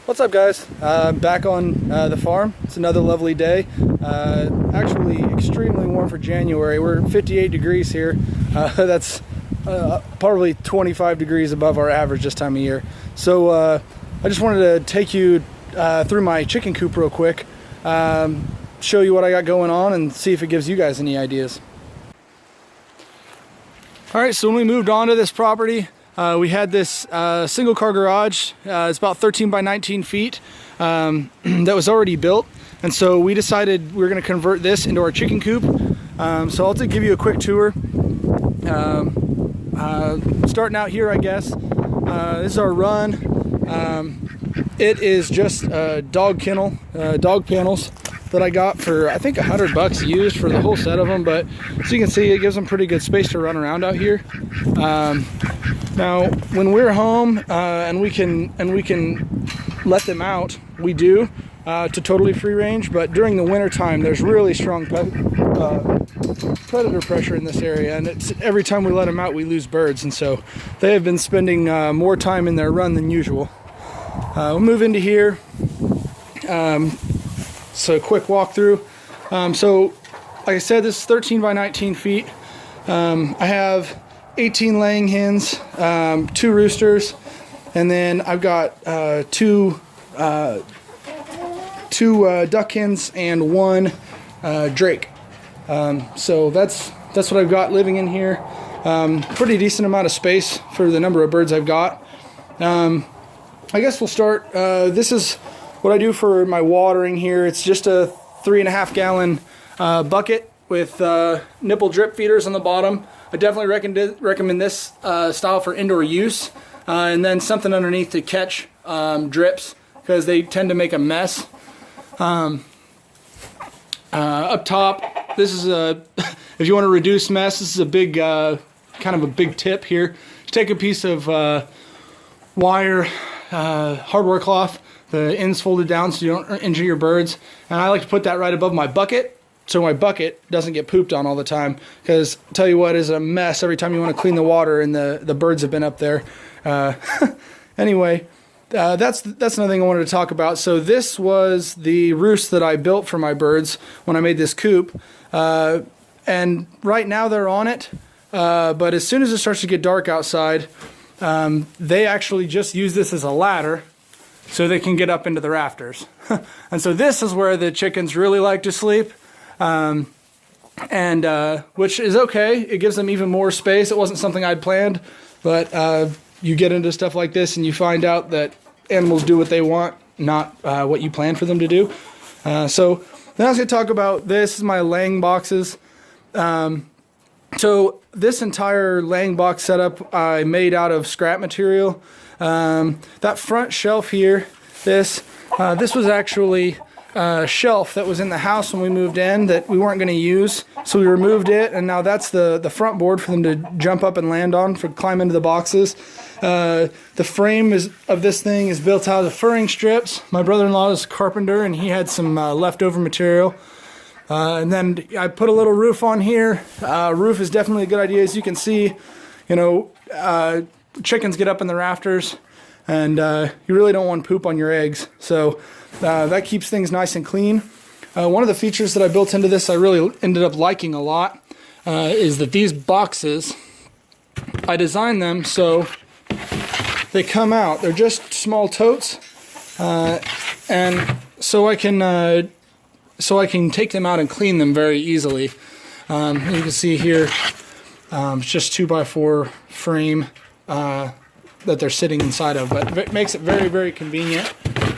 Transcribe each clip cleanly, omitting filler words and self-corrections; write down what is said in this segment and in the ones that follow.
What's up, guys? Back on the farm. It's another lovely day. Actually extremely warm for January. We're 58 degrees here. That's probably 25 degrees above our average this time of year. So I just wanted to take you through my chicken coop real quick, show you what I got going on and see if it gives you guys any ideas. Alright, so when we moved on to this property, we had this single car garage. It's about 13 by 19 feet that was already built, and so we decided we were going to convert this into our chicken coop. So I'll give you a quick tour. Starting out here, I guess. This is our run. It is just dog kennel, dog panels that I got for I think $100 used for the whole set of them, but as you can see, it gives them pretty good space to run around out here. Now when we're home and we can let them out, we do to totally free range, but during the winter time there's really strong predator pressure in this area, and it's every time we let them out we lose birds, and so they have been spending more time in their run than usual. We'll move into here. So quick walkthrough. So like I said, this is 13 by 19 feet. I have 18 laying hens, 2 roosters, and then I've got two duck hens and 1 drake. So that's what I've got living in here. Pretty decent amount of space for the number of birds I've got. I guess we'll start. This is what I do for my watering here. It's just a 3.5 gallon bucket with nipple drip feeders on the bottom. I definitely recommend this style for indoor use, and then something underneath to catch drips because they tend to make a mess. Up top, this is a if you want to reduce mess, this is a big kind of a big tip here. Just take a piece of wire hardware cloth, the ends folded down so you don't injure your birds, and I like to put that right above my bucket so my bucket doesn't get pooped on all the time, because tell you what, is a mess every time you want to clean the water and the birds have been up there. Anyway, that's another thing I wanted to talk about. So this was the roost that I built for my birds when I made this coop, and right now they're on it, but as soon as it starts to get dark outside, they actually just use this as a ladder so they can get up into the rafters. And so this is where the chickens really like to sleep, which is okay. It gives them even more space. It wasn't something I'd planned, but you get into stuff like this and you find out that animals do what they want, not what you plan for them to do. So then I was going to talk about this is my laying boxes. So this entire laying box setup I made out of scrap material. That front shelf here, this was actually a shelf that was in the house when we moved in that we weren't going to use, so we removed it, and now that's the front board for them to jump up and land on, for climb into the boxes. The frame of this thing is built out of furring strips. My brother-in-law is a carpenter, and he had some leftover material. And then I put a little roof on here. Roof is definitely a good idea. As you can see, you know, chickens get up in the rafters, and you really don't want poop on your eggs. So that keeps things nice and clean. One of the features that I built into this I really ended up liking a lot is that these boxes, I designed them so they come out. They're just small totes, and so I can take them out and clean them very easily. You can see here, it's just 2x4 frame that they're sitting inside of, but it makes it very, very convenient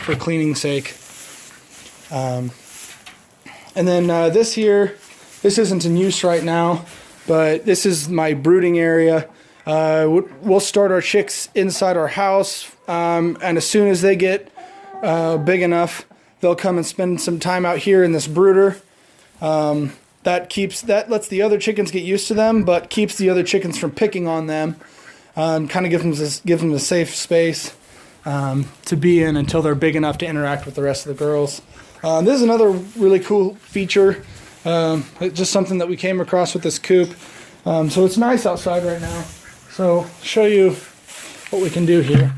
for cleaning sake. And then this here, this isn't in use right now, but this is my brooding area. We'll start our chicks inside our house, and as soon as they get big enough, they'll come and spend some time out here in this brooder. That lets the other chickens get used to them, but keeps the other chickens from picking on them, and kind of gives them a safe space to be in until they're big enough to interact with the rest of the girls. This is another really cool feature, just something that we came across with this coop. So it's nice outside right now. So show you what we can do here.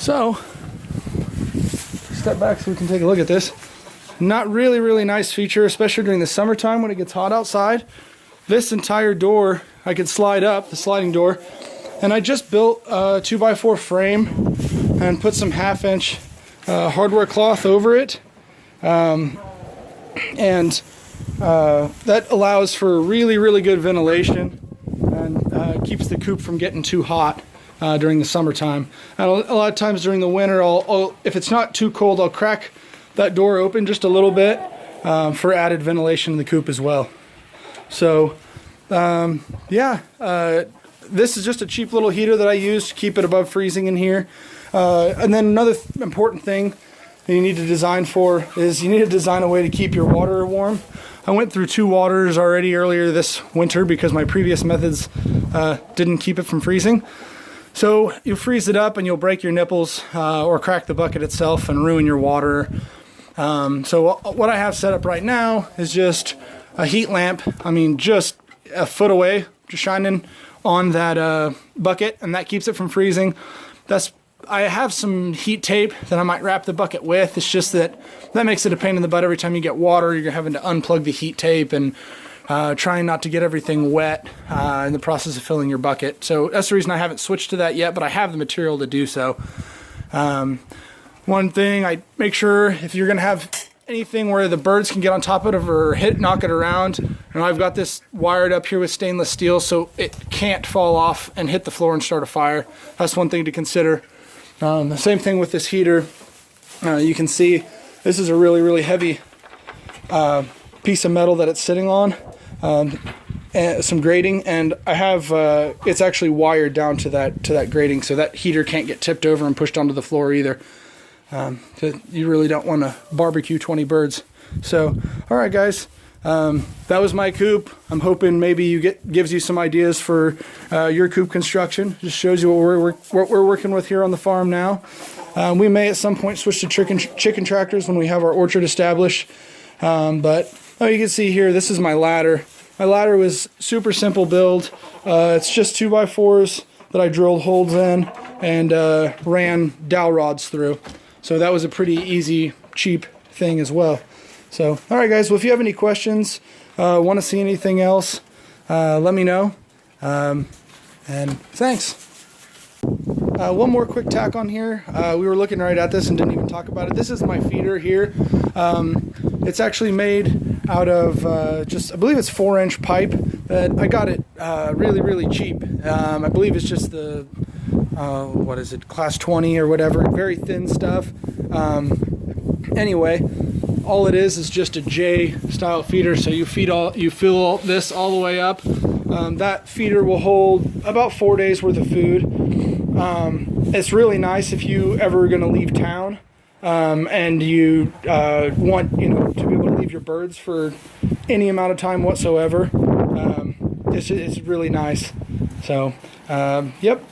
So, step back so we can take a look at this. Not really nice feature, especially during the summertime when it gets hot outside. This entire door, I could slide up, the sliding door, and I just built a 2x4 frame and put some 1/2-inch hardware cloth over it. That allows for really good ventilation and keeps the coop from getting too hot during the summertime. And a lot of times during the winter, if it's not too cold, I'll crack that door open just a little bit for added ventilation in the coop as well. So this is just a cheap little heater that I use to keep it above freezing in here. And then another important thing that you need to design for is you need to design a way to keep your water warm. I went through 2 waters already earlier this winter because my previous methods didn't keep it from freezing. So you freeze it up and you'll break your nipples or crack the bucket itself and ruin your water. So what I have set up right now is just a heat lamp. I mean, just a foot away, just shining on that bucket, and that keeps it from freezing. I have some heat tape that I might wrap the bucket with. It's just that makes it a pain in the butt every time you get water. You're having to unplug the heat tape and trying not to get everything wet in the process of filling your bucket. So that's the reason I haven't switched to that yet, but I have the material to do so. One thing, I make sure if you're going to have anything where the birds can get on top of it or knock it around, and I've got this wired up here with stainless steel so it can't fall off and hit the floor and start a fire. That's one thing to consider. The same thing with this heater. You can see this is a really heavy piece of metal that it's sitting on, and some grating, and I have it's actually wired down to that grating, so that heater can't get tipped over and pushed onto the floor either. You really don't want to barbecue 20 birds. So, all right, guys. That was my coop. I'm hoping maybe gives you some ideas for your coop construction. Just shows you what we're working with here on the farm now. We may at some point switch to chicken tractors when we have our orchard established. But you can see here, this is my ladder. My ladder was super simple build. It's just 2x4s that I drilled holes in and ran dowel rods through. So that was a pretty easy, cheap thing as well. So, all right, guys. Well, if you have any questions, want to see anything else, let me know. And thanks. One more quick tack on here. We were looking right at this and didn't even talk about it. This is my feeder here. It's actually made out of I believe it's 4-inch pipe. That I got it really cheap. I believe it's just the what is it, class 20 or whatever, very thin stuff. Anyway, all it is just a J style feeder, so you fill this all the way up. That feeder will hold about 4 days worth of food. It's really nice if you ever going to leave town and you want to be able to leave your birds for any amount of time whatsoever. It's really nice. So yep.